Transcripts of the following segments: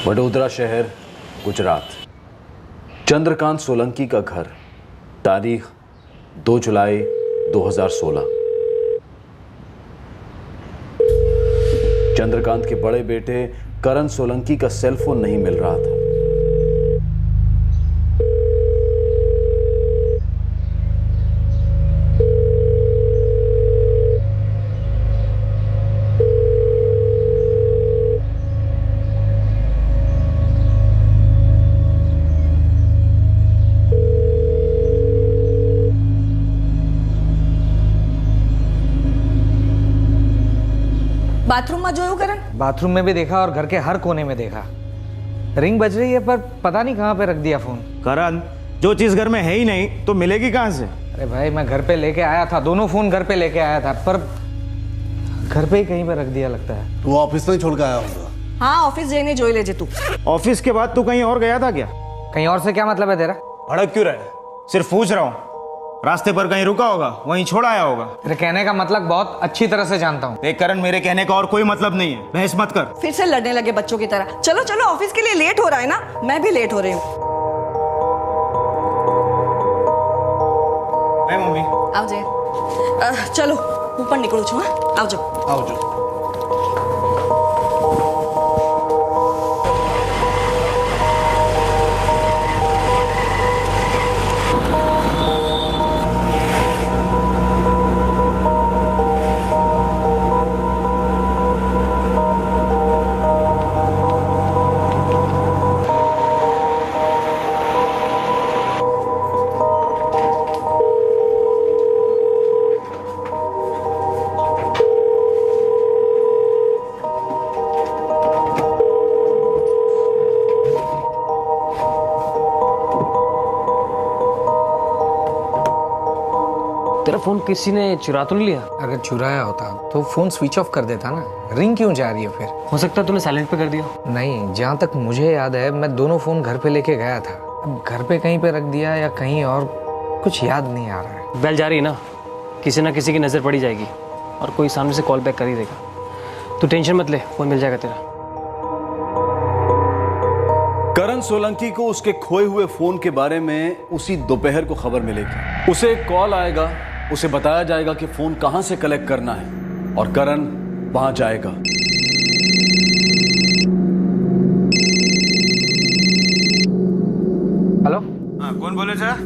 वडोदरा शहर, गुजरात। चंद्रकांत सोलंकी का घर, तारीख 2 जुलाई 2016। चंद्रकांत के बड़े बेटे करण सोलंकी का सेलफोन नहीं मिल रहा था। बाथरूम में जोયું करण? बाथरूम में भी देखा और घर के हर कोने में देखा। रिंग बज रही है पर पता नहीं कहाँ पे रख दिया फोन। करण, जो चीज घर में है ही नहीं तो मिलेगी कहाँ से? अरे भाई मैं घर पे लेके आया था, दोनों फोन घर पे लेके आया था, पर घर पे ही कहीं पे रख दिया लगता है। तू ऑफिस में छोड़ के आया होगा। हाँ, ऑफिस जाने जोई लेजे तू। ऑफिस के बाद तू कहीं और गया था क्या? कहीं और से क्या मतलब है तेरा? भड़क क्यों रहे? सिर्फ पूछ रहा हूँ। रास्ते पर कहीं रुका होगा, वहीं छोड़ आया होगा। तेरे कहने का मतलब बहुत अच्छी तरह से जानता हूँ। देख करण, मेरे कहने का और कोई मतलब नहीं है, बहस मत कर। फिर से लड़ने लगे बच्चों की तरह। चलो चलो, ऑफिस के लिए लेट हो रहा है ना, मैं भी लेट हो रही हूँ। मम्मी आओ जे। चलो ऊपर निकलू छू। हाँ, आओ जाओ। आओ जो। तेरा फोन किसी ने चुरा तो नहीं लिया? अगर चुराया होता तो फोन स्विच ऑफ कर देता ना। रिंग क्यों जा रही है फिर? हो सकता है तूने साइलेंट पे कर दिया। नहीं, जहाँ तक मुझे याद है मैं दोनों फोन घर पे लेके गया था। अब घर पे कहीं पे रख दिया या कहीं और, कुछ याद नहीं आ रहा है। बेल जा रही है ना, किसी ना किसी की नज़र पड़ी जाएगी और कोई सामने से कॉल बैक कर ही देगा। तू टेंशन मत ले, फोन मिल जाएगा तेरा। करण सोलंकी को उसके खोए हुए फोन के बारे में उसी दोपहर को खबर मिलेगी। उसे एक कॉल आएगा, उसे बताया जाएगा कि फोन कहां से कलेक्ट करना है और करण वहां जाएगा। हेलो, हाँ, कौन बोले सर?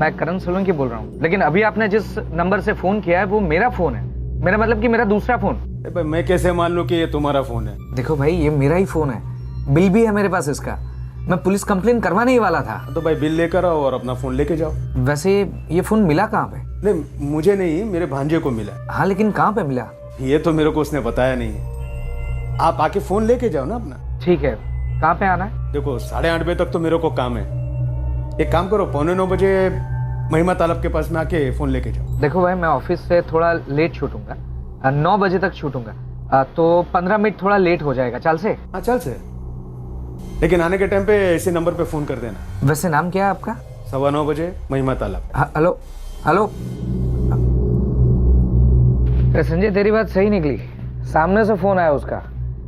मैं करण सोलंकी बोल रहा हूँ, लेकिन अभी आपने जिस नंबर से फोन किया है वो मेरा फोन है। मेरा मतलब कि मेरा दूसरा फोन। भाई मैं कैसे मान लूं कि ये तुम्हारा फोन है? देखो भाई, ये मेरा ही फोन है, बिल भी है मेरे पास इसका। मैं पुलिस कंप्लेन करवाने ही वाला था। तो भाई बिल लेकर आओ और अपना फोन लेके जाओ। वैसे ये फोन मिला कहाँ पे? नहीं, मुझे नहीं, मेरे भांजे को मिला। हाँ, लेकिन कहाँ पे मिला? ये तो मेरे को उसने बताया नहीं है। आप आके फोन लेके जाओ ना अपना। ठीक है, कहाँ पे आना है? देखो 8:30 बजे तक तो मेरे को काम है। एक काम करो, 8:45 बजे महिमा तालाब के पास में आके फोन लेके जाओ। देखो भाई, मैं ऑफिस से थोड़ा लेट छूटूंगा, 9 बजे तक छूटूंगा, तो 15 मिनट थोड़ा लेट हो जाएगा। चल से? हाँ चल से, लेकिन आने के टाइम पे इसी नंबर पे फोन कर देना। वैसे नाम क्या है आपका? 9:15 बजे महिमा तालाब। Hello hello. संजय, तेरी बात सही निकली। सामने से फोन आया उसका,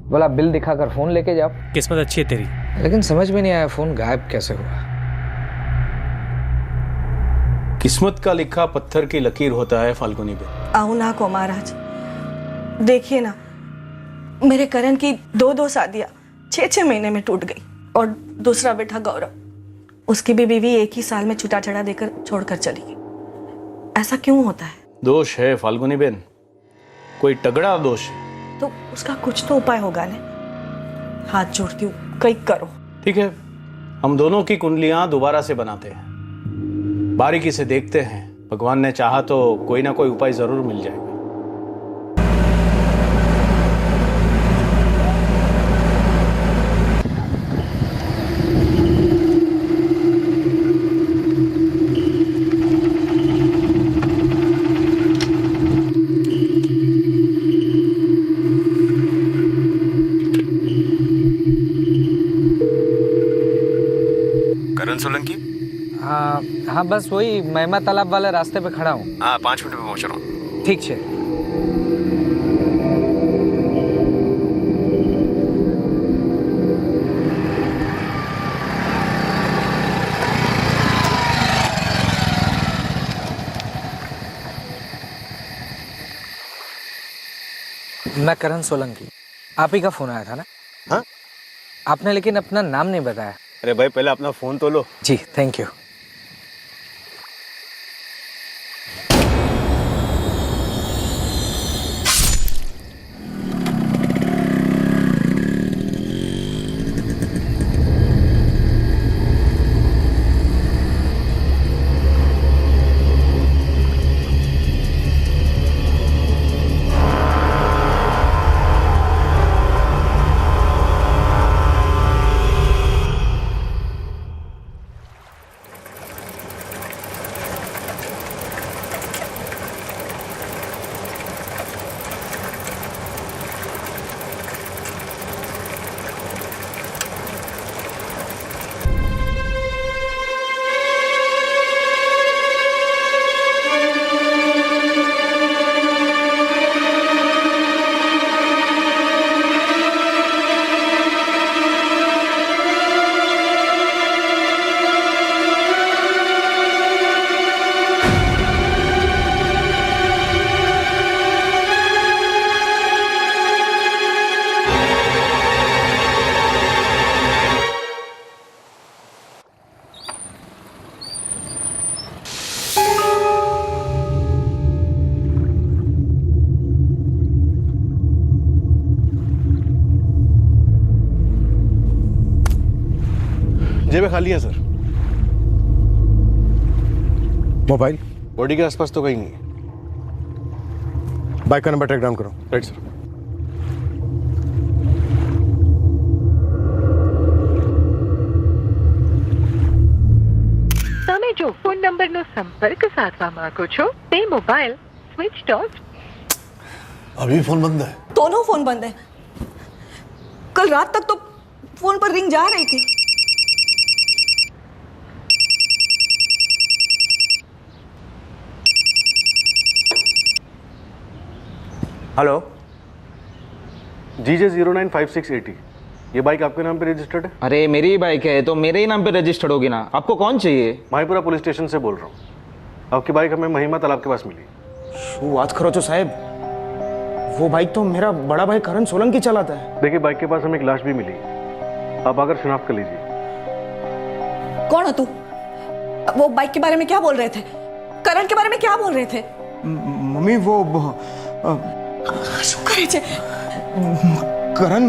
बोला बिल दिखाकर फोन लेके जाओ। किस्मत अच्छी है तेरी। लेकिन समझ में नहीं आया फोन गायब कैसे हुआ। किस्मत का लिखा पत्थर की लकीर होता है फाल्गुनी बेन। आओ ना को महाराज, देखिए ना, मेरे करण की 2 शादियां 6 महीने में टूट गई। और दूसरा बेटा गौरव, उसकी भी बीवी एक ही साल में छुटा छड़ा देकर छोड़कर चली गई। ऐसा क्यों होता है? दोष है फाल्गुनी बेन, कोई तगड़ा दोष है। तो उसका कुछ तो उपाय होगा ना। हाथ जोड़ती हूँ, कहीं करो। ठीक है, हम दोनों की कुंडलियां दोबारा से बनाते हैं, बारीकी से देखते हैं। भगवान ने चाहा तो कोई ना कोई उपाय जरूर मिल जाएगा। करण सोलंकी? हाँ हाँ, बस वही महिमा तालाब वाले रास्ते पे खड़ा हूँ। हाँ, 5 मिनट में पहुंच रहा हूँ। ठीक है। मैं करण सोलंकी। आप ही का फोन आया था ना? हाँ? आपने लेकिन अपना नाम नहीं बताया। अरे भाई पहले अपना फोन तो लो। जी थैंक यू। जेबें खाली हैं सर। मोबाइल बॉडी के आसपास तो कहीं नहीं है। बाइक का नंबर ट्रैक डाउन करो। Right sir. તમે જો ફોન નંબરનો સંપર્ક સાધવા માંગો છો તે મોબાઈલ સ્વિચ ઓફ। अभी फोन बंद है। दोनों फोन बंद है। कल रात तक तो फोन पर रिंग जा रही थी। हेलो GJ 095680, ये बाइक आपके नाम पे रजिस्टर्ड है? अरे मेरी ही बाइक है तो मेरे ही नाम पे रजिस्टर्ड होगी ना। आपको कौन चाहिए? माहीपुरा पुलिस स्टेशन से बोल रहा हूँ। आपकी बाइक हमें महिमा तालाब के पास मिली। શું વાત કરો છો સાહેબ? वो बाइक तो मेरा बड़ा भाई करण सोलंकी चलाता है। देखिए बाइक के पास हमें एक लाश भी मिली। आप आकर शिनाख्त कर लीजिए। कौन हो तू? वो बाइक के बारे में क्या बोल रहे थे? करण के बारे में क्या बोल रहे थे? मम्मी वो શું કરે છે? करण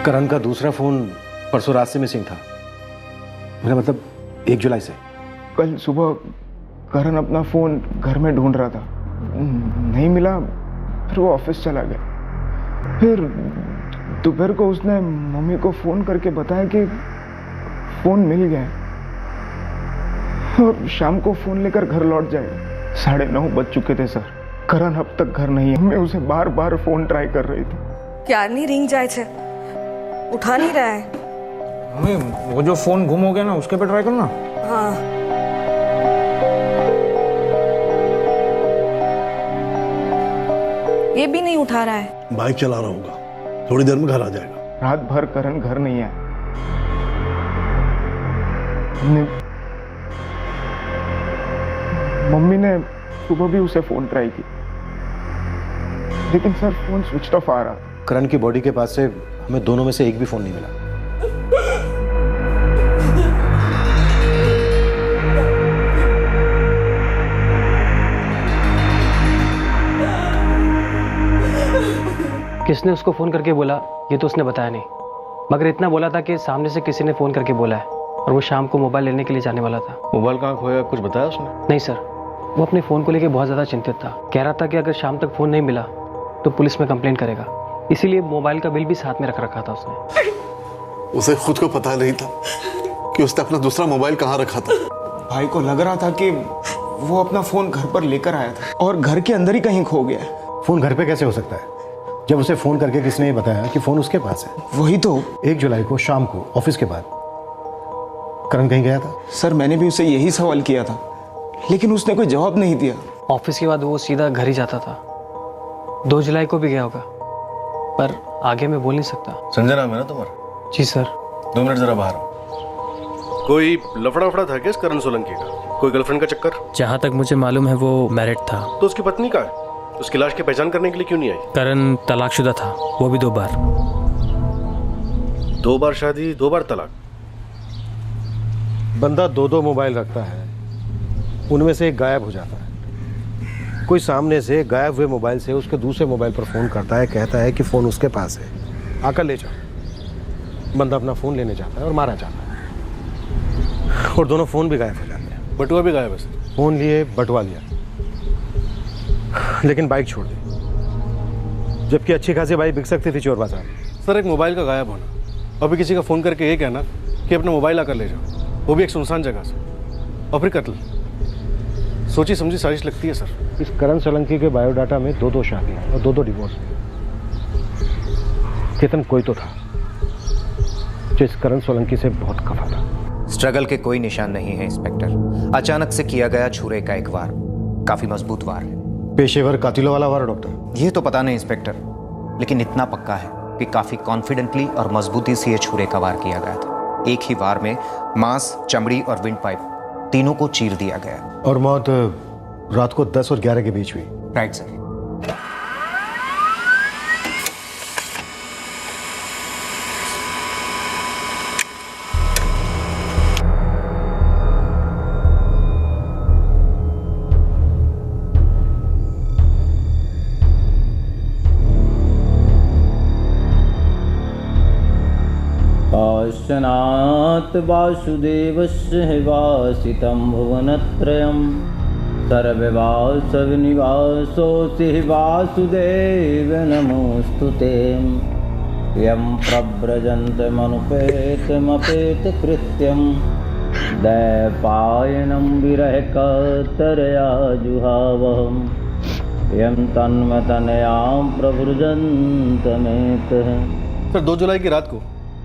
करण का दूसरा फोन परसों रात से मिसिंग था। मेरा मतलब 1 जुलाई से। कल सुबह करण अपना फोन घर में ढूंढ रहा था, नहीं मिला, फिर वो ऑफिस चला गया। फिर दोपहर को उसने मम्मी को फोन करके बताया कि फोन मिल गया और शाम को फोन लेकर घर लौट जाएगा। 9:30 बज चुके थे सर। करण अब तक घर नहीं है। मैं उसे बार बार फोन ट्राई कर रही थी। ક્યારની રિંગ જાય છે, उठा नहीं रहा है। मम्मी वो जो फोन गुम हो गया ना उसके पे ट्राई करना। हाँ ये भी नहीं उठा रहा है। बाइक चला रहा होगा, थोड़ी देर में घर आ जाएगा। रात भर करण घर नहीं आया। मम्मी ने सुबह भी उसे फोन ट्राई की, लेकिन सर फोन स्विच ऑफ आ रहा। करण की बॉडी के पास से हमें दोनों में से एक भी फोन नहीं मिला। किसने उसको फ़ोन करके बोला ये तो उसने बताया नहीं, मगर इतना बोला था कि सामने से किसी ने फ़ोन करके बोला है और वो शाम को मोबाइल लेने के लिए जाने वाला था। मोबाइल कहाँ खोया, कुछ बताया उसने? नहीं सर, वो अपने फ़ोन को लेकर बहुत ज़्यादा चिंतित था। कह रहा था कि अगर शाम तक फ़ोन नहीं मिला तो पुलिस में कंप्लेंट करेगा, इसीलिए मोबाइल का बिल भी साथ में रख रखा था उसने। उसे खुद को पता नहीं था कि उसने अपना दूसरा मोबाइल कहाँ रखा था। भाई को लग रहा था कि वो अपना फोन घर पर लेकर आया था और घर के अंदर ही कहीं खो गया है। फोन घर पे कैसे हो सकता है जब उसे फोन करके किसने ये बताया कि फोन उसके पास है? वही तो। 1 जुलाई को शाम को ऑफिस के बाद करण कहीं गया था? सर मैंने भी उसे यही सवाल किया था, लेकिन उसने कोई जवाब नहीं दिया। ऑफिस के बाद वो सीधा घर ही जाता था। 2 जुलाई को भी गया होगा, पर आगे मैं बोल नहीं सकता। संजय नाम है ना तुम्हारा? जी सर। 2 मिनट जरा बाहर आओ। कोई लफड़ा वफड़ा था क्या इस करण सोलंकी का? कोई गर्लफ्रेंड का चक्कर? जहाँ तक मुझे मालूम है वो मैरिड था। तो उसकी पत्नी कहाँ है? उसकी लाश की पहचान करने के लिए क्यों नहीं आई? करण तलाकशुदा था, वो भी 2 बार। 2 बार शादी, 2 बार तलाक। बंदा 2 मोबाइल रखता है, उनमें से एक गायब हो जाता है। कोई सामने से गायब हुए मोबाइल से उसके दूसरे मोबाइल पर फोन करता है, कहता है कि फोन उसके पास है, आकर ले जाओ। बंदा अपना फोन लेने जाता है और मारा जाता है, और दोनों फोन भी गायब हो जाते हैं। बटुआ भी गायब है सर। फोन लिए, बटुआ लिया, लेकिन बाइक छोड़ दी, जबकि अच्छी खासी बाइक बिक सकती थी चोर बाजार। सर एक मोबाइल का गायब होना, अभी किसी का फ़ोन करके ये कहना कि अपना मोबाइल आकर ले जाओ, वो भी एक सुनसान जगह से, और फिर कत्ल। सोची समझी साजिश लगती है सर। इस करण सोलंकी के बायोडाटा में 2 शादियां और 2 डिवोर्स। केतन कोई तो था जो इस करण सोलंकी से बहुत खफा था। स्ट्रगल के कोई निशान नहीं है इंस्पेक्टर। अचानक से किया गया छुरे का एक वार, काफी मजबूत वार है। पेशेवर कातिलों वाला वार डॉक्टर? ये तो पता नहीं इंस्पेक्टर, लेकिन इतना पक्का है कि काफी कॉन्फिडेंटली और मजबूती से ये छुरे का वार किया गया था। एक ही वार में मांस, चमड़ी और विंड पाइप तीनों को चीर दिया गया। और मौत रात को 10 और 11 के बीच हुई। Right sir. पाश्चनात् वासुदेवस्य वासितं भुवनत्रयं सर्ववासविनिवासोऽसि वासुदेव नमोऽस्तुते। यं प्रव्रजन्तमनुपेतमपेतकृत्यं दैपायनं विरहकातरया जुहावहं यं तन्मतनयां प्रव्रजन्तमेतः। सर 2 जुलाई की रात को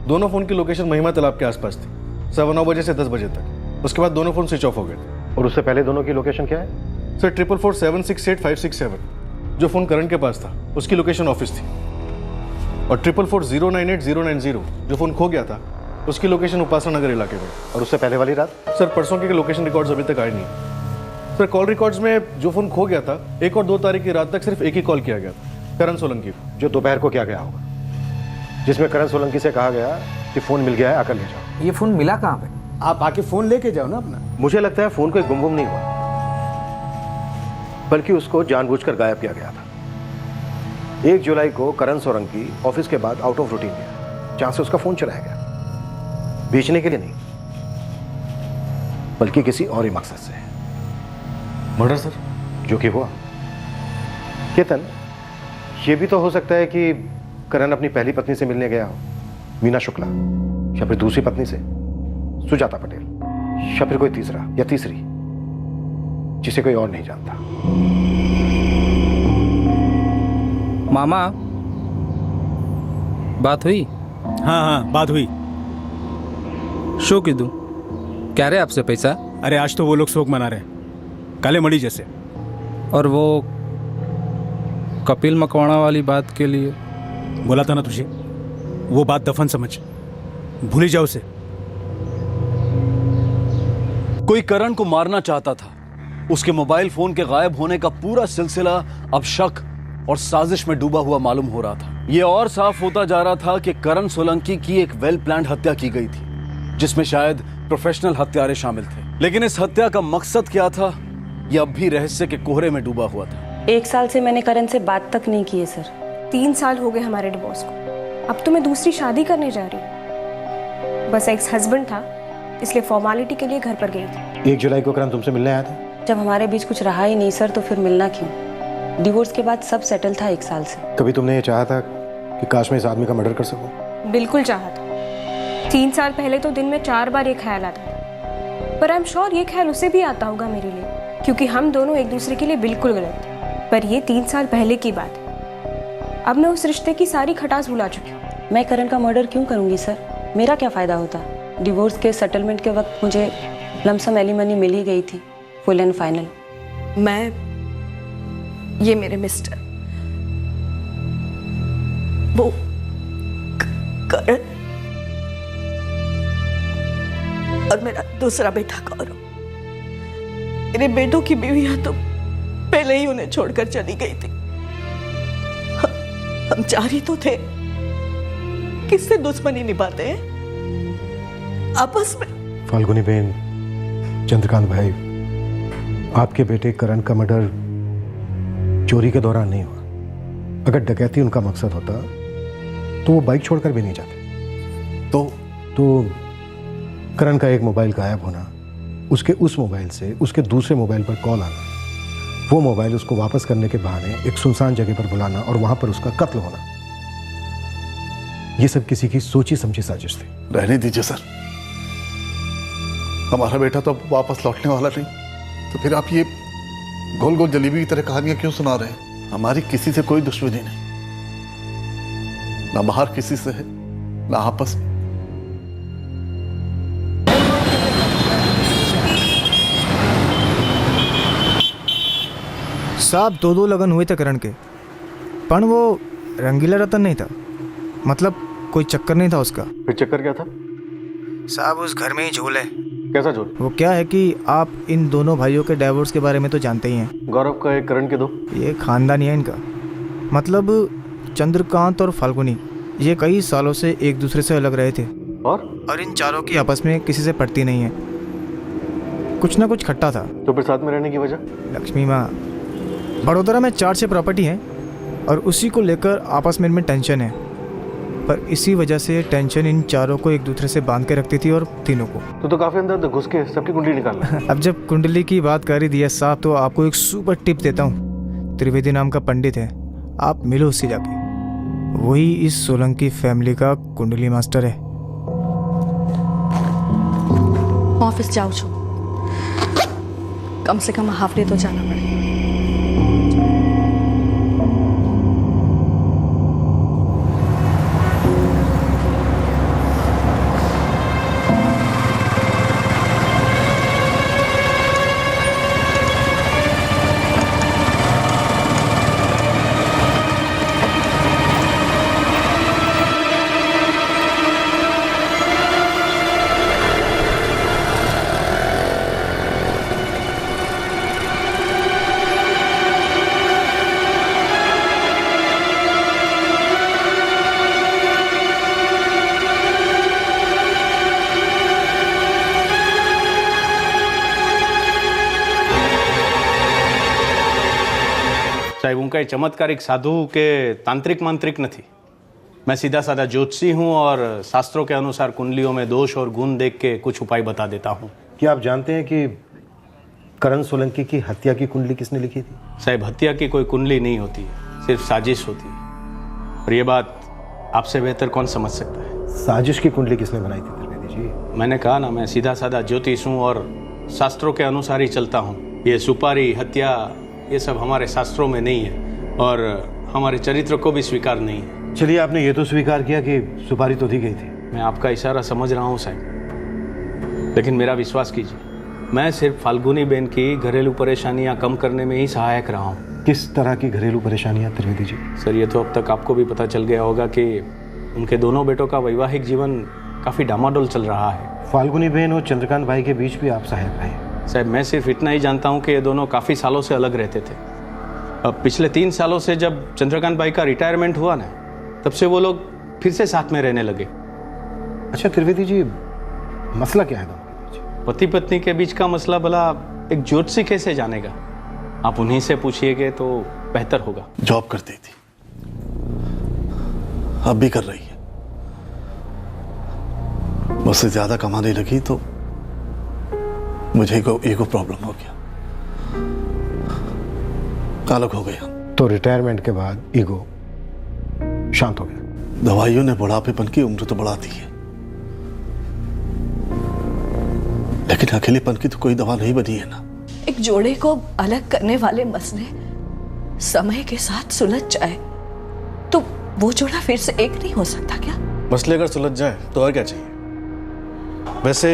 दोनों फ़ोन की लोकेशन महिमा तालाब के आसपास थी, 9 बजे से 10 बजे तक। उसके बाद दोनों फ़ोन स्विच ऑफ हो गए थे। और उससे पहले दोनों की लोकेशन क्या है? सर 444768567 जो फ़ोन करण के पास था उसकी लोकेशन ऑफिस थी, और 444098090 जो फ़ोन खो गया था उसकी लोकेशन उपासना नगर इलाके में। और उससे पहले वाली रात? सर परसों के लोकेशन रिकॉर्ड्स अभी तक आए नहीं। सर कॉल रिकॉर्ड्स में जो फ़ोन खो गया था 1 और 2 तारीख की रात तक सिर्फ एक ही कॉल किया गया था, करण सोलंकी को। जो दोपहर को क्या गया होगा, जिसमें करण सोलंकी से कहा गया कि फोन मिल गया है, आकर ले जाओ। ये फोन मिला कहाँ पे? आप आके फोन लेके जाओ ना अपना। मुझे लगता है फोन कोई गुम नहीं हुआ, बल्कि उसको जानबूझकर गायब किया गया था। 1 जुलाई को करण सोलंकी ऑफिस के बाद आउट ऑफ रूटीन गया, जहां से उसका फोन चलाया गया, बेचने के लिए नहीं बल्कि किसी और ही मकसद से। Murder sir? जो कि हुआ। केतन, ये भी तो हो सकता है कि करण अपनी पहली पत्नी से मिलने गया हो, मीना शुक्ला, या फिर दूसरी पत्नी से सुजाता पटेल, या फिर कोई तीसरा या तीसरी जिसे कोई और नहीं जानता। मामा, बात हुई? हाँ बात हुई। शो की दूं क्या रहे आपसे पैसा? अरे आज तो वो लोग शोक मना रहे हैं, काले मड़ी जैसे। और वो कपिल मकवाणा वाली बात के लिए बोला था ना तुझे, वो बात दफन समझ, भूल ही जाओ उसे। कोई करण को मारना चाहता था। उसके मोबाइल फोन के गायब होने का पूरा सिलसिला अब शक और साजिश में डूबा हुआ मालूम हो रहा था। यह और साफ होता जा रहा था कि करण सोलंकी की एक वेल प्लान्ड हत्या की गई थी, जिसमें शायद प्रोफेशनल हत्यारे शामिल थे। लेकिन इस हत्या का मकसद क्या था, यह अब भी रहस्य के कोहरे में डूबा हुआ था। 1 साल से मैंने करण से बात तक नहीं की है सर। 3 साल हो गए हमारे डिवोर्स को। अब तो मैं दूसरी शादी करने जा रही हूँ। बस एक्स हस्बैंड था, इसलिए फॉर्मेलिटी के लिए घर पर गई थी। 1 जुलाई को करण तुमसे मिलने आया था? जब हमारे बीच कुछ रहा ही नहीं सर, तो फिर मिलना क्यों? डिवोर्स के बाद सब सेटल था 1 साल से। कभी तुमने ये चाहा था कि काश मैं इस आदमी का मर्डर कर सकूं? बिल्कुल चाहा था, 3 साल पहले तो दिन में 4 बार ये ख्याल आता था, पर आई एम श्योर ये ख्याल उसे भी आता होगा मेरे लिए, क्योंकि हम दोनों एक दूसरे के लिए बिल्कुल गलत थे। पर ये 3 साल पहले की बात है। अब मैं उस रिश्ते की सारी खटास भुला चुकी हूँ। मैं करण का मर्डर क्यों करूँगी सर? मेरा क्या फ़ायदा होता? डिवोर्स के सेटलमेंट के वक्त मुझे लमसम एलिमनी मिल ही गई थी, फुल एंड फाइनल। ये मेरे मिस्टर, वो करण और मेरा दूसरा बेटा गौरव। मेरे बेटों की बीवियां तो पहले ही उन्हें छोड़कर चली गई थी। हम चाह ही तो थे, किससे दुश्मनी निभाते हैं आपस में। फाल्गुनी बहन, चंद्रकांत भाई, आपके बेटे करण का मर्डर चोरी के दौरान नहीं हुआ। अगर डकैती उनका मकसद होता तो वो बाइक छोड़कर भी नहीं जाते। तो करण का एक मोबाइल गायब होना, उसके उस मोबाइल से उसके दूसरे मोबाइल पर कॉल आना, वो मोबाइल उसको वापस करने के बहाने एक सुनसान जगह पर बुलाना और वहां पर उसका कत्ल होना, ये सब किसी की सोची समझी साजिश थी। रहने दीजिए सर, हमारा बेटा तो अब वापस लौटने वाला नहीं, तो फिर आप ये गोल गोल जलेबी की तरह कहानियां क्यों सुना रहे हैं? हमारी किसी से कोई दुश्मनी नहीं, ना बाहर किसी से है, ना आपस में। साहब 2 लगन हुए थे करण के, पण वो रंगीला रतन नहीं था, मतलब कोई चक्कर नहीं था उसका। फिर चक्कर क्या था? साहब उस घर में ही झोल है। कैसा झोल? वो क्या है कि आप इन दोनों भाइयों के डाइवोर्स के बारे में तो जानते ही हैं। गौरव का एक, करण के 2। ये खानदानी है इनका, मतलब चंद्रकांत और फाल्गुनी ये कई सालों से एक दूसरे से अलग रहे थे और इन चारों की आपस में किसी से पटती नहीं है, कुछ ना कुछ खट्टा था। तो फिर साथ में रहने की वजह? लक्ष्मी माँ, बड़ोदरा में 4-6 प्रॉपर्टी हैं और उसी को लेकर आपस में इनमें टेंशन है, पर इसी वजह से टेंशन इन चारों को एक दूसरे से बांध के रखती थी और तीनों को। तो काफी अंदर घुस के सबकी कुंडली निकालना। अब जब कुंडली की बात कर ही दिया साहब, तो आपको एक सुपर टिप देता हूँ। त्रिवेदी नाम का पंडित है, आप मिलो उससे जाके, वही इस सोलंकी फैमिली का कुंडली मास्टर है। ऑफिस जाओ छो, कम से कम हाफ डे तो जाना पड़ेगा। साहब उनका ये चमत्कारिक साधु के तांत्रिक मंत्रिक नहीं, मैं सीधा साधा ज्योतिषी हूँ और शास्त्रों के अनुसार कुंडलियों में दोष और गुण देख के कुछ उपाय बता देता हूँ। क्या आप जानते हैं कि करण सोलंकी की हत्या की कुंडली किसने लिखी थी? साहब हत्या की कोई कुंडली नहीं होती है, सिर्फ साजिश होती है, और ये बात आपसे बेहतर कौन समझ सकता है? साजिश की कुंडली किसने बनाई थी त्रिवेदी जी? मैंने कहा ना, मैं सीधा साधा ज्योतिष हूँ और शास्त्रों के अनुसार ही चलता हूँ। ये सुपारी, हत्या, ये सब हमारे शास्त्रों में नहीं है और हमारे चरित्र को भी स्वीकार नहीं है। चलिए, आपने ये तो स्वीकार किया कि सुपारी तो दी गई थी। मैं आपका इशारा समझ रहा हूँ साहब, लेकिन मेरा विश्वास कीजिए, मैं सिर्फ फाल्गुनी बहन की घरेलू परेशानियाँ कम करने में ही सहायक रहा हूँ। किस तरह की घरेलू परेशानियाँ त्रिवेदी जी? सर ये तो अब तक आपको भी पता चल गया होगा कि उनके दोनों बेटों का वैवाहिक जीवन काफ़ी डामाडोल चल रहा है। फाल्गुनी बहन और चंद्रकांत भाई के बीच भी आप सहायक रहे? साहब मैं सिर्फ इतना ही जानता हूँ कि ये दोनों काफ़ी सालों से अलग रहते थे। अब पिछले 3 सालों से जब चंद्रकांत भाई का रिटायरमेंट हुआ ना, तब से वो लोग फिर से साथ में रहने लगे। अच्छा त्रिवेदी जी, मसला क्या है? पति पत्नी के बीच का मसला भला एक ज्योतिषी कैसे जानेगा? आप उन्हीं से पूछिएगा तो बेहतर होगा। जॉब करती थी, अब भी कर रही है, मुझसे ज्यादा कमाने लगी तो मुझे ईगो प्रॉब्लम हो गया, अलग हो गया। तो रिटायरमेंट के बाद ईगो शांत हो गया? दवाइयों ने बुढ़ापेपन की उम्र तो बढ़ा दी है, लेकिन अकेलेपन की तो कोई दवा नहीं बनी है ना। एक जोड़े को अलग करने वाले मसले समय के साथ सुलझ जाए तो वो जोड़ा फिर से एक नहीं हो सकता क्या? मसले अगर सुलझ जाए तो और क्या चाहिए? वैसे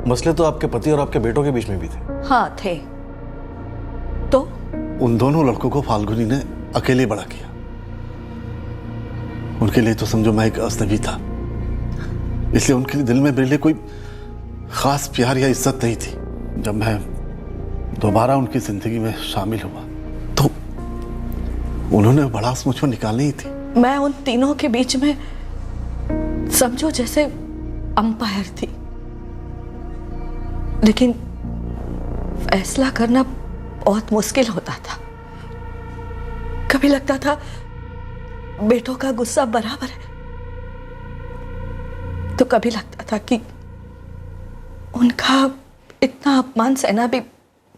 मसले तो आपके पति और आपके बेटों के बीच में भी थे। हाँ थे। तो उन दोनों लड़कों को फाल्गुनी ने अकेले बड़ा किया। उनके लिए तो समझो मैं एक अजनबी था, इसलिए उनके दिल में मेरे लिए कोई खास प्यार या इज्जत नहीं थी। जब मैं दोबारा उनकी जिंदगी में शामिल हुआ तो उन्होंने भड़ास मुझ पर निकालनी ही थी। मैं उन तीनों के बीच में समझो जैसे अंपायर थी, लेकिन फैसला करना बहुत मुश्किल होता था। कभी लगता था बेटों का गुस्सा बराबर है, तो कभी लगता था कि उनका इतना अपमान सहना भी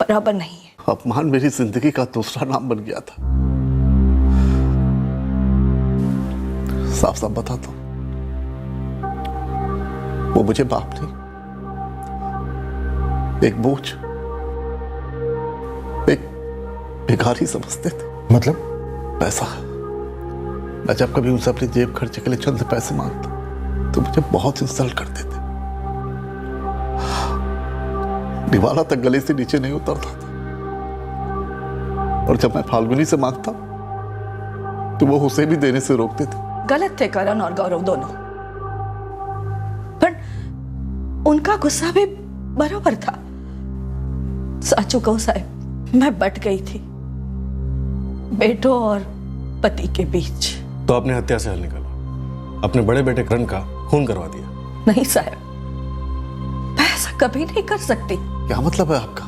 बराबर नहीं है। अपमान मेरी जिंदगी का दूसरा नाम बन गया था। साफ साफ बताता हूं, वो मुझे बाप नहीं, एक बोझ, एक भिखारी समझते थे। मतलब? पैसा। मैं जब कभी उनसे अपनी जेब खर्चे के लिए चंद पैसे मांगता तो मुझे बहुत इंसल्ट करते थे। निवाला तक गले से नीचे नहीं उतरता था, और जब मैं फाल्गुनी से मांगता तो वो उसे भी देने से रोकते थे। गलत थे करण और गौरव दोनों, पर उनका गुस्सा भी बराबर था। साचू कहूं साहब, मैं बट गई थी बेटों और पति के बीच। तो आपने हत्या से हल निकाला, अपने बड़े बेटे करण का खून करवा दिया। नहीं साहब, मैं ऐसा कभी नहीं कर सकती। क्या मतलब है आपका?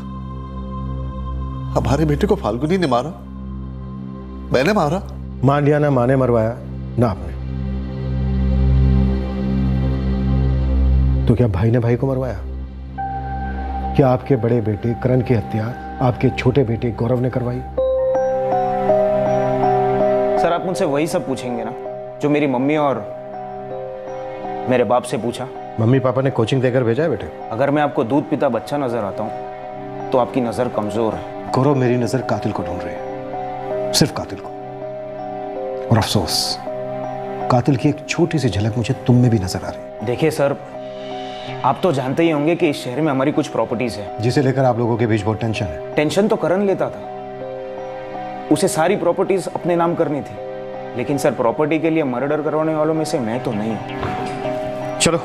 हमारे बेटे को फाल्गुनी ने मारा? मैंने मारा? मान लिया ना माने मरवाया ना आपने, तो क्या भाई ने भाई को मरवाया? क्या आपके बड़े बेटे करण की हत्या आपके छोटे बेटे गौरव ने करवाई? सर आप मुझसे वही सब पूछेंगे ना जो मेरी मम्मी और मेरे बाप से पूछा? मम्मी पापा ने कोचिंग देकर भेजा है बेटे। अगर मैं आपको दूध पीता बच्चा नजर आता हूं तो आपकी नजर कमजोर है। गौरव मेरी नजर कातिल को ढूंढ रही है, सिर्फ कातिल को। और अफसोस, कातिल की एक छोटी सी झलक मुझे तुम में भी नजर आ रही है। देखिए सर, आप तो जानते ही होंगे कि इस शहर में हमारी कुछ प्रॉपर्टीज है जिसे लेकर आप लोगों के बीच बहुत टेंशन है। टेंशन तो करण लेता था, उसे सारी प्रॉपर्टीज अपने नाम करनी थी, लेकिन सर प्रॉपर्टी के लिए मर्डर करवाने वालों में से मैं तो नहीं हूं। चलो,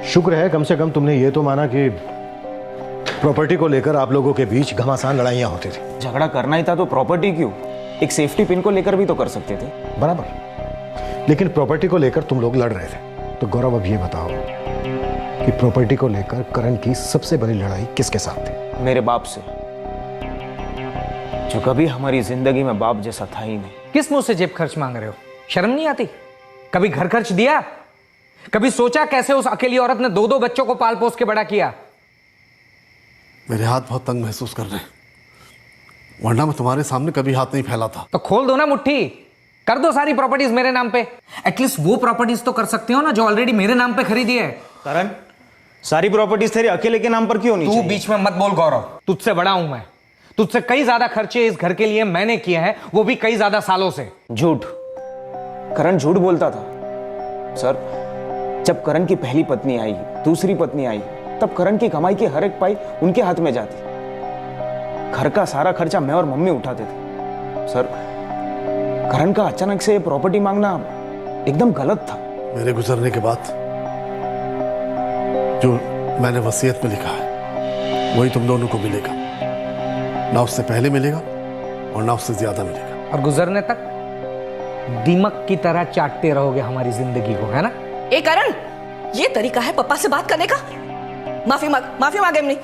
शुक्र है कम से कम तुमने ये तो माना कि प्रॉपर्टी को लेकर आप लोगों के बीच घमासान लड़ाइयां होती थी। झगड़ा करना ही था तो प्रॉपर्टी क्यों, एक सेफ्टी पिन को लेकर भी तो कर सकते थे। बराबर, लेकिन प्रॉपर्टी को लेकर तुम लोग लड़ रहे थे। तो गौरव अब ये बताओ कि प्रॉपर्टी को लेकर करण की सबसे बड़ी लड़ाई किसके साथ थी? मेरे बाप से, जो कभी हमारी जिंदगी में बाप जैसा था ही नहीं। किस मुंह से जेब खर्च मांग रहे हो? शर्म नहीं आती? कभी घर खर्च दिया? कभी सोचा कैसे उस अकेली औरत ने 2-2 बच्चों को पाल पोस के बड़ा किया? मेरे हाथ बहुत तंग महसूस कर रहे हैं, वरना मैं तुम्हारे सामने कभी हाथ नहीं फैला था। तो खोल दो ना मुट्ठी, कर दो सारी प्रॉपर्टीज मेरे नाम पे। एटलीस्ट वो प्रॉपर्टीज तो कर सकते हो ना जो ऑलरेडी मेरे नाम पे खरीदी है। करण, सारी प्रॉपर्टीज तेरे अकेले के नाम पर क्यों नहीं? तू बीच में मत बोल गौरव, तुझसे बड़ा हूं मैं। तुझसे कई ज्यादा खर्चे इस घर के लिए मैंने किए हैं, वो भी कई ज्यादा सालों से। झूठ। करण झूठ बोलता था सर। जब करण की पहली पत्नी आई, दूसरी पत्नी आई, तब करण की कमाई की हर एक पाई उनके हाथ में जाती। घर का सारा खर्चा मैं और मम्मी उठाते थे। सर, करण का अचानक से प्रॉपर्टी मांगना एकदम गलत था। मेरे गुजरने के बाद जो मैंने वसीयत में लिखा है वही तुम दोनों को मिलेगा, ना उससे पहले मिलेगा और ना उससे ज्यादा मिलेगा। और गुजरने तक दीमक की तरह चाटते रहोगे हमारी जिंदगी को, है ना? ए करण, ये तरीका है पप्पा से बात करने का? माफी मांगे नहीं।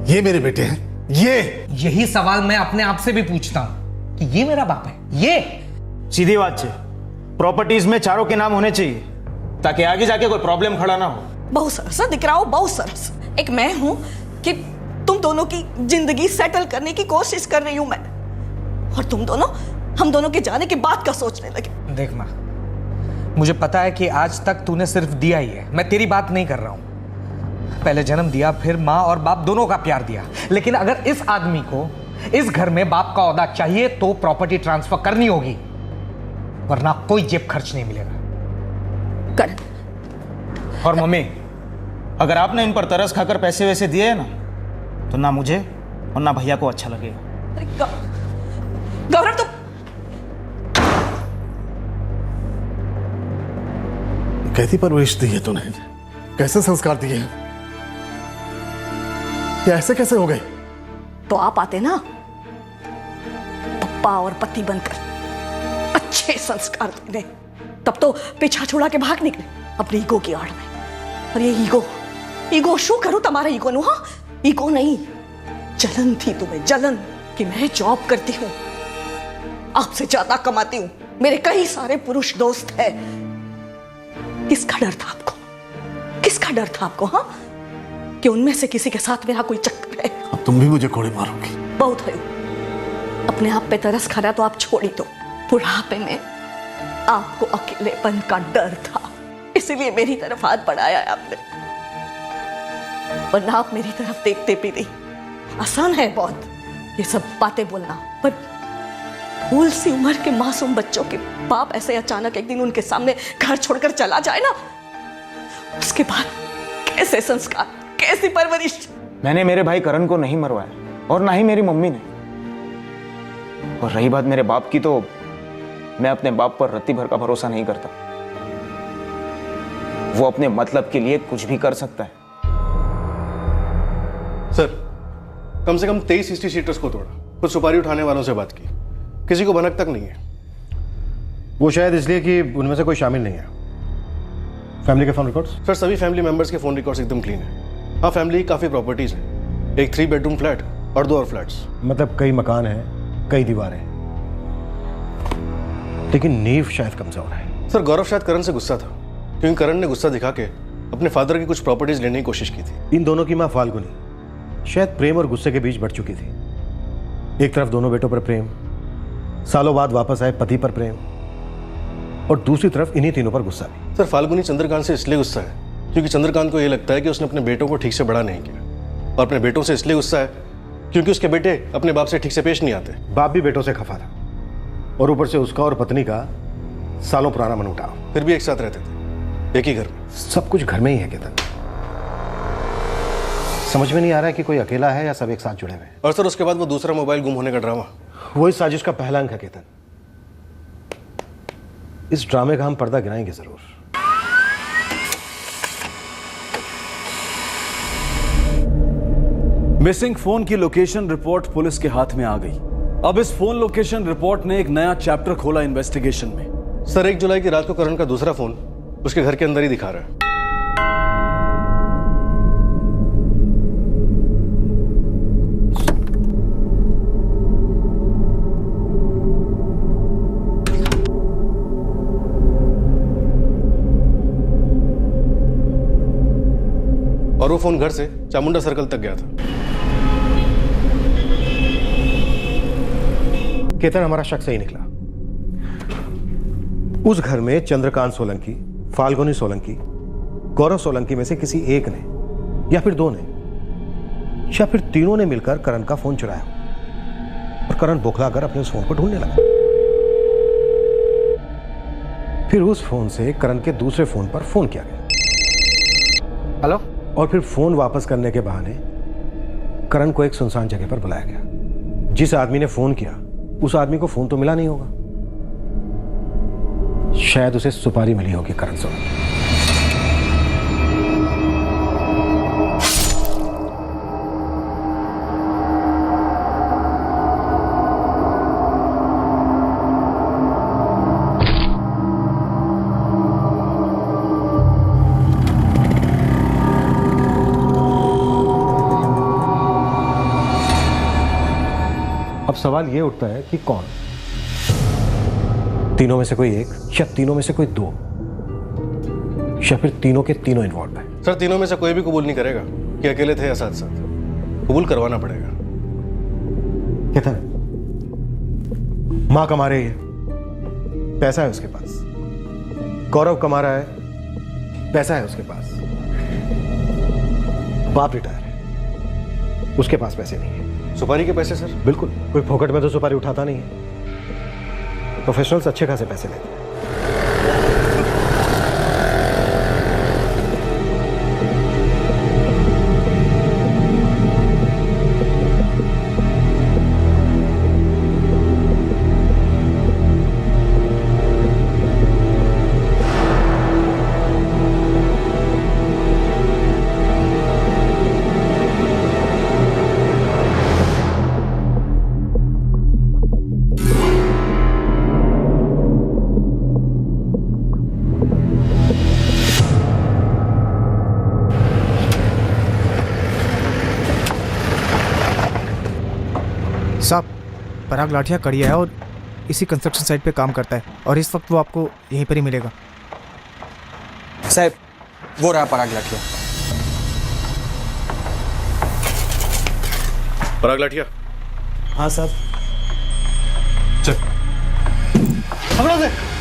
ये मेरे बेटे हैं, ये। यही सवाल मैं अपने आप से भी पूछता हूं कि ये मेरा बाप है? ये सीधी बात है, प्रॉपर्टीज में चारों के नाम होने चाहिए ताकि आगे जाके कोई प्रॉब्लम खड़ा ना हो। बहुत सरस दिख रहा हो, बहुत सरस। एक मैं हूं कि तुम दोनों की जिंदगी सेटल करने की कोशिश कर रही हूं मैं, और तुम दोनों हम दोनों के जाने के बाद का सोचने लगे। देख मां, मुझे पता है कि आज तक तूने सिर्फ दिया ही है, मैं तेरी बात नहीं कर रहा हूं। पहले जन्म दिया, फिर माँ और बाप दोनों का प्यार दिया, लेकिन अगर इस आदमी को इस घर में बाप का ओहदा चाहिए तो प्रॉपर्टी ट्रांसफर करनी होगी, वरना कोई जेब खर्च नहीं मिलेगा। करण। और मम्मी, अगर आपने इन पर तरस खाकर पैसे वैसे दिए हैं ना, तो ना मुझे और ना भैया को अच्छा लगेगा। अरे गौरव, तो कैसी परवरिश दी है तूने? कैसे संस्कार दिए हैं? ये ऐसे कैसे हो गए? तो आप आते ना पप्पा और पति बनकर अच्छे संस्कार देने, तब तो पीछा छोड़ा के भाग निकले अपनी ईगो की आड़ में। और ये ईगो शू करूं तुम्हारा ईगो नु? हाँ, ईगो नहीं, जलन थी तुम्हें, जलन कि मैं जॉब करती हूं, आपसे ज्यादा कमाती हूं, मेरे कई सारे पुरुष दोस्त हैं। किसका डर था आपको? किसका डर था आपको? हाँ, कि उनमें से किसी के साथ मेरा कोई चक्कर है? अब तुम भी मुझे कोड़े मारोगी। बहुत है, अपने आप पे तरस खा तो आप छोड़ ही दो। बुढ़ापे में आपको अकेलेपन का डर था, इसीलिए मेरी तरफ हाथ बढ़ाया है आपने, वरना आप मेरी तरफ देखते भी नहीं। आसान है बहुत ये सब बातें बोलना, पर फूल सी उम्र के मासूम बच्चों के बाप ऐसे अचानक एक दिन उनके सामने घर छोड़कर चला जाए ना, उसके बाद कैसे संस्कार, कैसी परवरिश। मैंने मेरे भाई करण को नहीं मरवाया और ना ही मेरी मम्मी ने। और रही बात मेरे बाप की, तो मैं अपने बाप पर रत्ती भर का भरोसा नहीं करता। वो अपने मतलब के लिए कुछ भी कर सकता है। सर, कम से कम 23 हिस्ट्री शीटर्स को तोड़ा, कुछ सुपारी उठाने वालों से बात की, किसी को भनक तक नहीं है। वो शायद इसलिए कि उनमें से कोई शामिल नहीं है। फैमिली के फोन रिकॉर्ड्स? सर, सभी फैमिली मेंबर्स के फोन रिकॉर्ड्स एकदम क्लीन है। हाँ, फैमिली की काफ़ी प्रॉपर्टीज है, एक 3 बेडरूम फ्लैट और 2 और फ्लैट्स। मतलब कई मकान हैं, कई दीवारें, लेकिन नींव शायद कमजोर है। सर, गौरव शायद करण से गुस्सा था, क्योंकि करण ने गुस्सा दिखा के अपने फादर की कुछ प्रॉपर्टीज लेने की कोशिश की थी। इन दोनों की मां फाल्गुनी शायद प्रेम और गुस्से के बीच बढ़ चुकी थी। एक तरफ दोनों बेटों पर प्रेम, सालों बाद वापस आए पति पर प्रेम, और दूसरी तरफ इन्हीं तीनों पर गुस्सा भी। सर, फाल्गुनी चंद्रकांत से इसलिए गुस्सा है क्योंकि चंद्रकांत को यह लगता है कि उसने अपने बेटों को ठीक से बड़ा नहीं किया, और अपने बेटों से इसलिए गुस्सा है क्योंकि उसके बेटे अपने बाप से ठीक से पेश नहीं आते। बाप भी बेटों से खफा था, और ऊपर से उसका और पत्नी का सालों पुराना मनमुटाव। फिर भी एक साथ रहते थे, एक ही घर में। सब कुछ घर में ही है केतन। समझ में नहीं आ रहा है कि कोई अकेला है या सब एक साथ जुड़े हुए हैं। और सर, उसके बाद वो दूसरा मोबाइल गुम होने का ड्रामा, वो इस साजिश का पहला अंक है केतन। इस ड्रामे का हम पर्दा गिराएंगे जरूर। मिसिंग फोन की लोकेशन रिपोर्ट पुलिस के हाथ में आ गई। अब इस फोन लोकेशन रिपोर्ट ने एक नया चैप्टर खोला इन्वेस्टिगेशन में। सर, 1 जुलाई की रात को करण का दूसरा फोन उसके घर के अंदर ही दिखा रहा है। और वो फोन घर से चामुंडा सर्कल तक गया था। केतन, हमारा शक सही निकला। उस घर में चंद्रकांत सोलंकी, फाल्गुनी सोलंकी, गौरव सोलंकी में से किसी एक ने, या फिर 2 ने, या फिर तीनों ने मिलकर करण का फोन चुराया, और करण बौखलाकर अपने उस फोन को ढूंढने लगा। फिर उस फोन से करण के दूसरे फोन पर फोन किया गया। हेलो? और फिर फोन वापस करने के बहाने करण को एक सुनसान जगह पर बुलाया गया। जिस आदमी ने फोन किया उस आदमी को फोन तो मिला नहीं होगा, शायद उसे सुपारी मिली होगी करण सोलंकी। अब सवाल यह उठता है कि कौन? तीनों में से कोई एक, या तीनों में से कोई 2, या फिर तीनों के तीनों इन्वॉल्व है। सर, तीनों में से कोई भी कबूल नहीं करेगा कि अकेले थे या साथ साथ। कबूल करवाना पड़ेगा। केतन, मां कमा रही है, पैसा है उसके पास, गौरव कमा रहा है, पैसा है उसके पास, बाप रिटायर है, उसके पास पैसे नहीं है। सुपारी के पैसे सर? बिल्कुल, कोई फोकट में तो सुपारी उठाता नहीं है। प्रोफेशनल्स अच्छे खासे पैसे लेते हैं। साहब, पराग लाठिया कड़िया है और इसी कंस्ट्रक्शन साइट पे काम करता है और इस वक्त वो आपको यहीं पर ही मिलेगा। साहब, वो रहा पराग लाठिया। पराग लाठिया? हाँ साहब। चल पकड़ो से।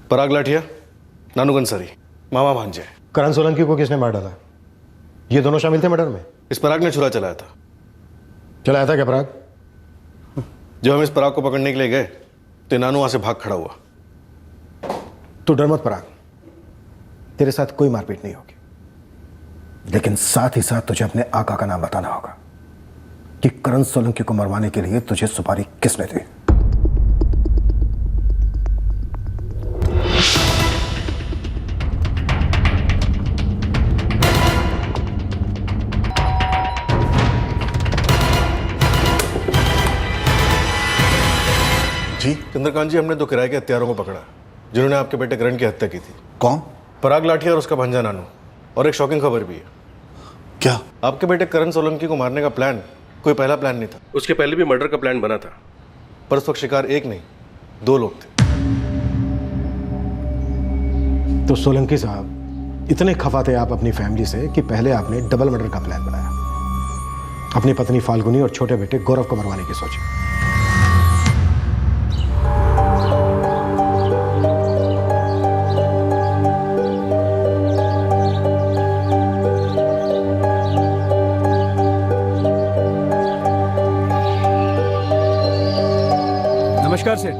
पराग लाठिया, नानू कंसारी, मामा भांजे। करण सोलंकी को किसने मार डाला? ये दोनों शामिल थे मर्डर में? इस पराग ने छुरा चलाया था। चलाया था क्या पराग? जब हम इस पराग को पकड़ने के लिए गए तो नानू वहां से भाग खड़ा हुआ। तू डर मत पराग, तेरे साथ कोई मारपीट नहीं होगी, लेकिन साथ ही साथ तुझे अपने आका का नाम बताना होगा कि करण सोलंकी को मरवाने के लिए तुझे सुपारी किसने दी। जी चंद्रकांत जी, हमने दो किराए के हत्यारों को पकड़ा जिन्होंने आपके बेटे करण की हत्या की थी। कौन? पराग लाठिया और उसका भांजा नानू। और एक शॉकिंग खबर भी है। क्या? आपके बेटे करण सोलंकी को मारने का प्लान कोई पहला प्लान नहीं था। उसके पहले भी मर्डर का प्लान बना था, पर उस वक्त शिकार एक नहीं 2 लोग थे। तो सोलंकी साहब, इतने खफा थे आप अपनी फैमिली से कि पहले आपने डबल मर्डर का प्लान बनाया, अपनी पत्नी फाल्गुनी और छोटे बेटे गौरव को मरवाने की सोची। नमस्कार सेठ।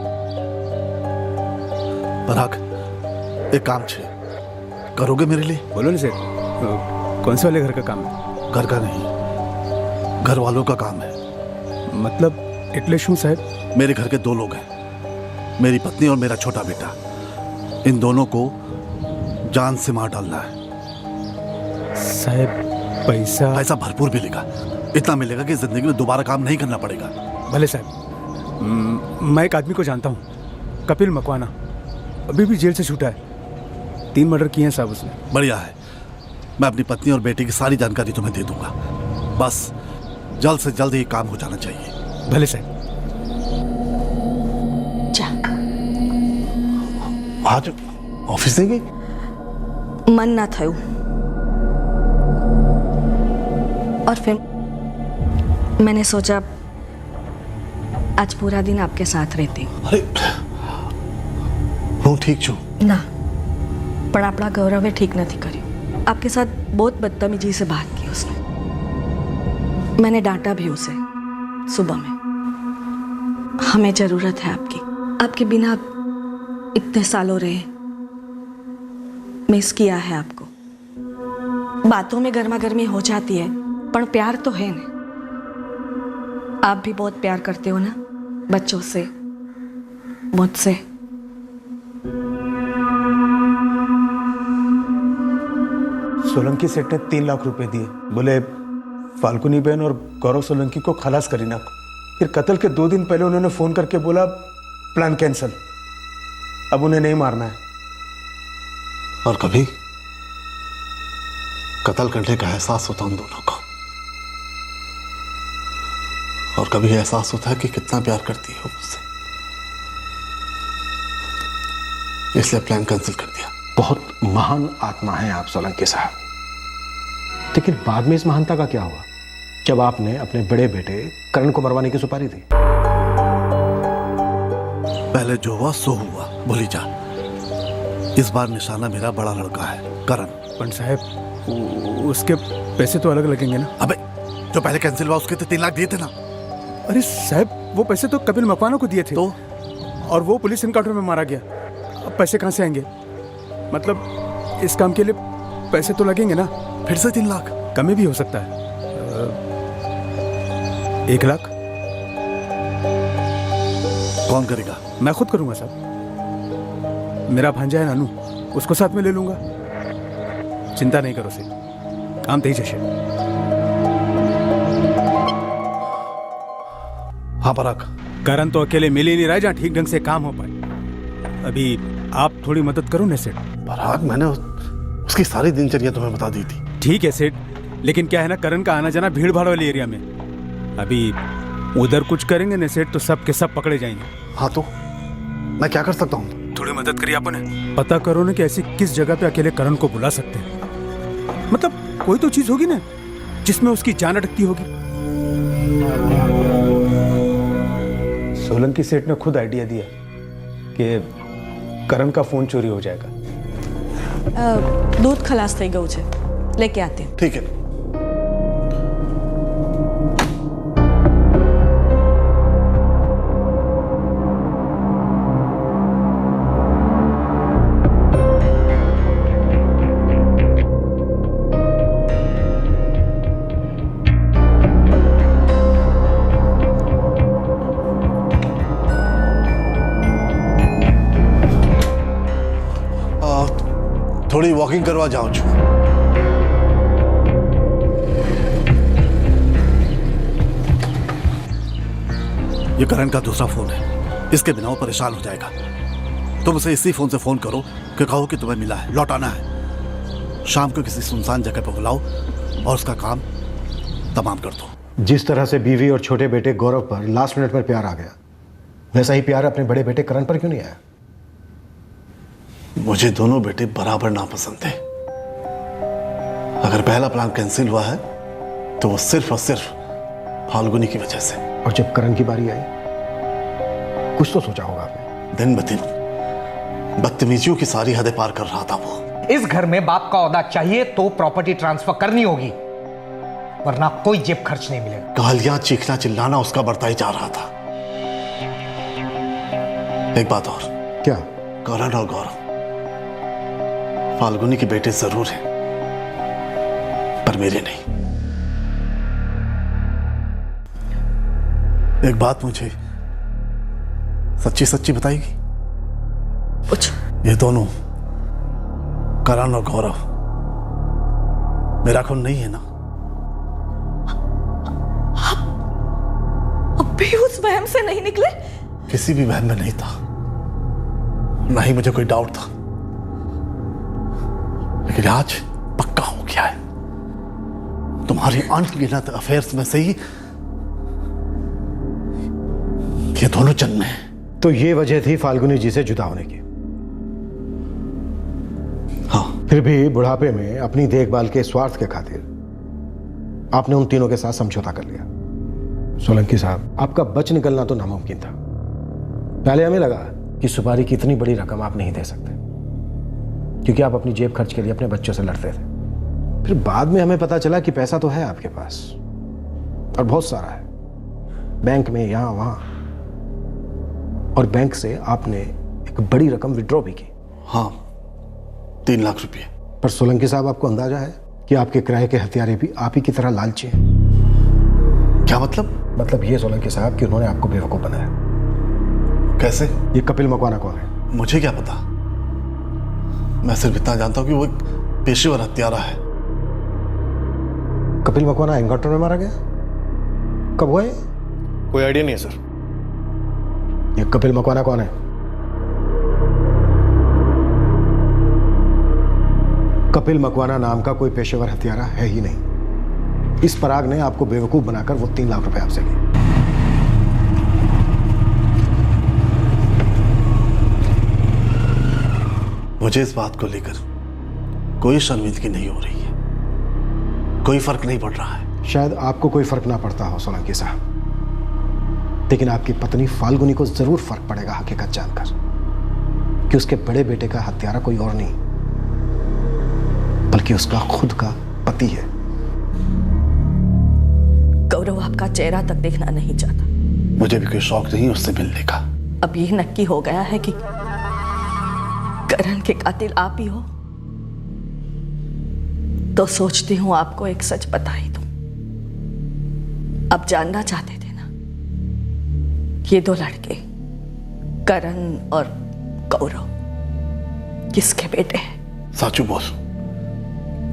पराग, एक काम छे, करोगे मेरे लिए? बोलो ना सेठ, कौन से वाले घर का काम है? घर का नहीं, घर वालों का काम है। मतलब इतने शू साहब? मेरे घर के 2 लोग हैं, मेरी पत्नी और मेरा छोटा बेटा। इन दोनों को जान से मार डालना है। साहब पैसा भरपूर मिलेगा, इतना मिलेगा कि जिंदगी में दोबारा काम नहीं करना पड़ेगा। भले साहब। मैं एक आदमी को जानता हूँ, कपिल मकवाना, अभी भी जेल से छूटा है। 3 मर्डर किए हैं साहब उसने। बढ़िया है, मैं अपनी पत्नी और बेटे की सारी जानकारी तुम्हें दे दूंगा, बस जल्द से जल्द ये काम हो जाना चाहिए। भले साहब। आज ऑफिस नहीं गई? मन ना थયું और फिर मैंने सोचा आज पूरा दिन आपके साथ रहती हूँ। अरे હું ઠીક છું ના, પણ આપણા ગૌરવે ઠીક નથી કર્યું। आपके साथ बहुत बदतमीजी से बात की उसने। मैंने डांटा भी उसे सुबह में। हमें जरूरत है आपकी, आपके बिना इतने सालों रहे, मिस किया है आपको। बातों में गर्मा गर्मी हो जाती है, पर प्यार तो है ना। आप भी बहुत प्यार करते हो ना, बच्चों से, मुझसे। सोलंकी सेठ ने 3 लाख रुपए दिए, बोले फाल्गुनी बहन और गौरव सोलंकी को खलास करीना। फिर कत्ल के 2 दिन पहले उन्होंने फोन करके बोला प्लान कैंसिल, अब उन्हें नहीं मारना है। और कभी कत्ल करने का एहसास होता उन दोनों को, और कभी एहसास होता है कि कितना प्यार करती है मुझसे। इसलिए प्लान कैंसिल कर दिया। बहुत महान आत्मा है आप सोलंकी साहब, लेकिन बाद में इस महानता का क्या हुआ जब आपने अपने बड़े बेटे करण को मरवाने की सुपारी दी? पहले जो हुआ सो हुआ, भूली जा। इस बार निशाना मेरा बड़ा लड़का है, करण। पंत साहब, उसके पैसे तो अलग लगेंगे ना? अबे जो पहले कैंसिल हुआ उसके तो 3 लाख दिए थे ना। अरे साहब, वो पैसे तो कपिल मकवाना को दिए थे तो? और वो पुलिस इनकाउंटर में मारा गया। अब पैसे कहाँ से आएंगे? मतलब इस काम के लिए पैसे तो लगेंगे ना। फिर से 3 लाख कमी भी हो सकता है। 1 लाख कौन करेगा? मैं खुद करूंगा साहब। मेरा भांजा है नानू, उसको साथ में ले लूंगा। चिंता नहीं करो से, काम तेज है। हाँ पराग, करण तो अकेले मिल ही नहीं रहा है जहाँ ठीक ढंग से काम हो पाए। अभी आप थोड़ी मदद करो ना सेठ। पराग, मैंने उसकी सारी दिनचर्या तुम्हें बता दी थी। ठीक है सेठ, लेकिन क्या है ना, करण का आना जाना भीड़ भाड़ वाले एरिया में। अभी उधर कुछ करेंगे ना सेठ तो सब के सब पकड़े जाएंगे। हाँ तो मैं क्या कर सकता हूँ? थोड़ी मदद करिए आपने। पता करो ना कि ऐसी किस जगह पे अकेले करण को बुला सकते हैं। मतलब कोई तो चीज होगी ना जिसमें उसकी जान अटकती होगी। सोलंकी सेठ ने खुद आइडिया दिया कि करण का फोन चोरी हो जाएगा। दूध खलास થઈ ગયું છે, लेके आते हैं। ठीक है। थोड़ी वॉकिंग करवा जाऊं छू। ये करण का दूसरा फोन है, इसके बिना वो परेशान हो जाएगा। तुम उसे इसी फोन से फोन करो कि कहो कि तुम्हें मिला है, लौटाना है। शाम को किसी सुनसान जगह पर बुलाओ और उसका काम तमाम कर दो। जिस तरह से बीवी और छोटे बेटे गौरव पर लास्ट मिनट में प्यार आ गया, वैसा ही प्यार अपने बड़े बेटे करण पर क्यों नहीं आया? मुझे दोनों बेटे बराबर नापसंद थे। अगर पहला प्लान कैंसिल हुआ है तो वो सिर्फ और सिर्फ फाल्गुनी की वजह से। और जब करण की बारी आई, कुछ तो सोचा होगा आपने। दिन ब दिन बदतमीजियों की सारी हदें पार कर रहा था वो। इस घर में बाप का औहदा चाहिए तो प्रॉपर्टी ट्रांसफर करनी होगी, वरना कोई जेब खर्च नहीं मिलेगा। गालियां, चीखना, चिल्लाना उसका बढ़ता ही जा रहा था। एक बात और। क्या? करण और गौरव फाल्गुनी के बेटे जरूर हैं, पर मेरे नहीं। एक बात मुझे सच्ची सच्ची बताएगी? पूछ। ये दोनों करण और गौरव मेरा खून नहीं है ना? अब भी उस वहम से नहीं निकले? किसी भी वहम में नहीं था, ना ही मुझे कोई डाउट था, लेकिन आज पक्का हो गया है। तुम्हारी अनगिनत अफेयर्स में से ही ये दोनों जन्मे हैं। तो ये वजह थी फाल्गुनी जी से जुदा होने की? हाँ। फिर भी बुढ़ापे में अपनी देखभाल के स्वार्थ के खातिर आपने उन तीनों के साथ समझौता कर लिया। सोलंकी साहब, आपका बच निकलना तो नामुमकिन था। पहले हमें लगा कि सुपारी की इतनी बड़ी रकम आप नहीं दे सकते, क्योंकि आप अपनी जेब खर्च के लिए अपने बच्चों से लड़ते थे। फिर बाद में हमें पता चला कि पैसा तो है आपके पास, और बहुत सारा है, बैंक में, यहां वहां। और बैंक से आपने एक बड़ी रकम विड्रॉ भी की। हाँ, 3 लाख रुपए। पर सोलंकी साहब, आपको अंदाजा है कि आपके किराए के हथियारे भी आप ही की तरह लालची हैं? क्या मतलब? मतलब ये सोलंकी साहब कि उन्होंने आपको बेवकूफ बनाया। कैसे? ये कपिल मकवाना कौन है? मुझे क्या पता, मैं सिर्फ इतना जानता हूं कि वो एक पेशेवर हत्यारा है। कपिल मकवाना एनकाउंटर में मारा गया? कब हुआ ये? कोई आइडिया नहीं है सर। ये कपिल मकवाना कौन है? कपिल मकवाना नाम का कोई पेशेवर हत्यारा है ही नहीं। इस पराग ने आपको बेवकूफ बनाकर वो 3 लाख रुपए आपसे लिए। मुझे इस बात को लेकर कोई शर्मिंदगी नहीं हो रही है, कोई फर्क नहीं पड़ रहा है। शायद आपको कोई फर्क ना पड़ता हो सोलंकी साहब, लेकिन आपकी पत्नी फाल्गुनी को जरूर फर्क पड़ेगा हकीकत जानकर कि उसके बड़े बेटे का हत्यारा कोई और नहीं बल्कि उसका खुद का पति है। गौरव आपका चेहरा तक देखना नहीं चाहता। मुझे भी कोई शौक नहीं उससे मिलने का। अब ये नक्की हो गया है कि करण के कातिल आप ही हो, तो सोचती हूं आपको एक सच बता ही दूं। अब जानना चाहते थे ना, ये दो लड़के करण और गौरव किसके बेटे हैं? साचू बोल,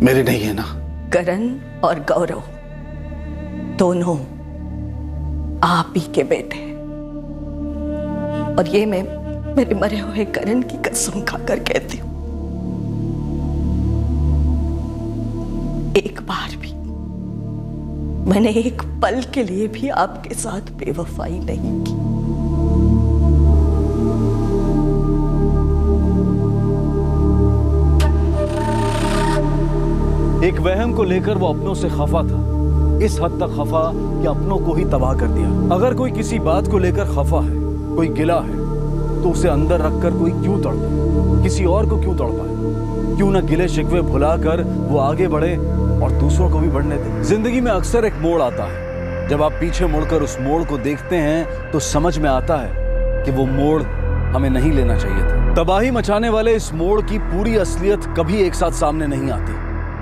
मेरे नहीं है ना? करण और गौरव दोनों आप ही के बेटे हैं। और ये मैं मेरे मरे हुए करण की कसम खाकर कहती हूं, एक बार भी मैंने एक पल के लिए भी आपके साथ बेवफाई नहीं की। एक वहम को लेकर वो अपनों से खफा था, इस हद तक खफा कि अपनों को ही तबाह कर दिया। अगर कोई किसी बात को लेकर खफा है, कोई गिला है, तो उसे अंदर रखकर कोई क्यों तड़पे, किसी और को क्यों तड़पाए? क्यों ना गिले शिकवे भुलाकर वो आगे बढ़े और दूसरों को भी बढ़ने दे। जिंदगी में अक्सर एक मोड़ आता है, जब आप पीछे मुड़कर उस मोड़ को देखते हैं तो समझ में आता है कि वो मोड़ हमें नहीं लेना चाहिए था। तबाही मचाने वाले इस मोड़ की पूरी असलियत कभी एक साथ सामने नहीं आती,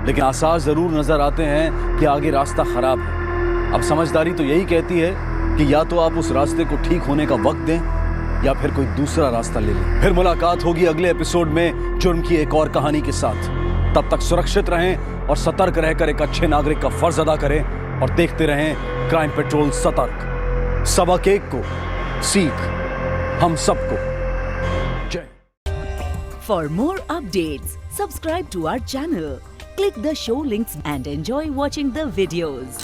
लेकिन आसार जरूर नजर आते हैं कि आगे रास्ता खराब है। अब समझदारी तो यही कहती है कि या तो आप उस रास्ते को ठीक होने का वक्त दें या फिर कोई दूसरा रास्ता ले लें। फिर मुलाकात होगी अगले एपिसोड में जुर्म की एक और कहानी के साथ। तब तक सुरक्षित रहें और सतर्क रहकर एक अच्छे नागरिक का फर्ज अदा करें और देखते रहें क्राइम पेट्रोल सतर्क। सबक एक को सीख हम सबको। जय। For more updates, subscribe to our channel, click the show links and enjoy watching the videos.